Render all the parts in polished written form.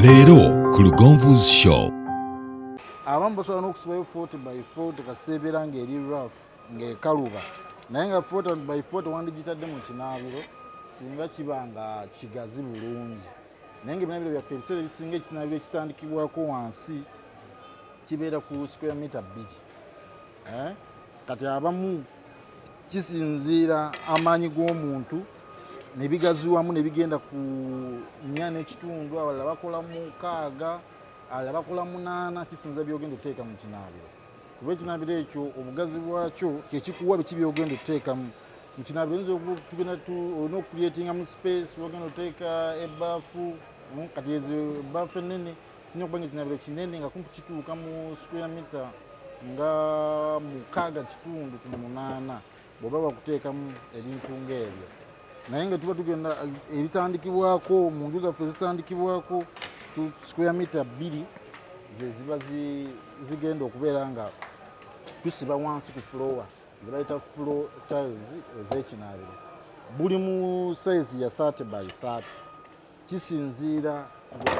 Leero ku Lugonvu's show. Abamu basobola n'okusibayo 40x40 kasita ebeera ng'eri rough ng'ekaluba naye nga 40x40 wandigitadde mu kinaabiro singa kiba nga kigazi bulungi naye ng'ebinaabiro byaffe ebiseera ebisinga ekinaabiro ekitandikibwako wansi kibeera ku square meter 2 kati abamu kisinziira amaanyi g'omuntu ne bigaziwamu ne bigenda ku 4.5 abalala bakola mu 6 abalala bakola mu 8 kisinziira byogenda oteeka mu kinaabiro kuba ekinaabiro ekyo obugazi bwakyo kyekikuwa biki byogenda oteeka mu kinaabiro tugenda olina okucreatingamu space byogenda oteeka ebaafu kati ezo ebaafu ennene tulina okuba nga ekinaabiro kinene nga kumpi kituuka mu square meter nga 6.5 ku 8 bw'oba bakuteekamu ebintu ng'ebyo naye nga tuba tugenda ebitandikibwako mu nju zaffe zitandikibwako square meter 2 ze ziba zigenda okubeera nga tusiba wansi ku floor zibayita floor tiles ez'ekinaabiro buli mu size ya 30x30 kisinziira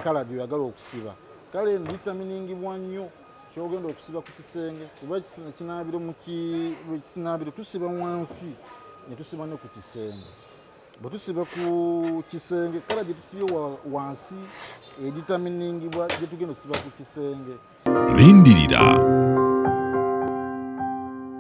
kala gyoyagala okusiba kale nditaminingibwa nnyo kyogenda okusiba ku kisenge kuba ekinaabiro tusiba wansi ne tusiba ne ku kisenge bwe tusiba ku kisenge kala gye tusibye wansi editaminingibwa gye tugenda okusiba ku kisenge. Lindirira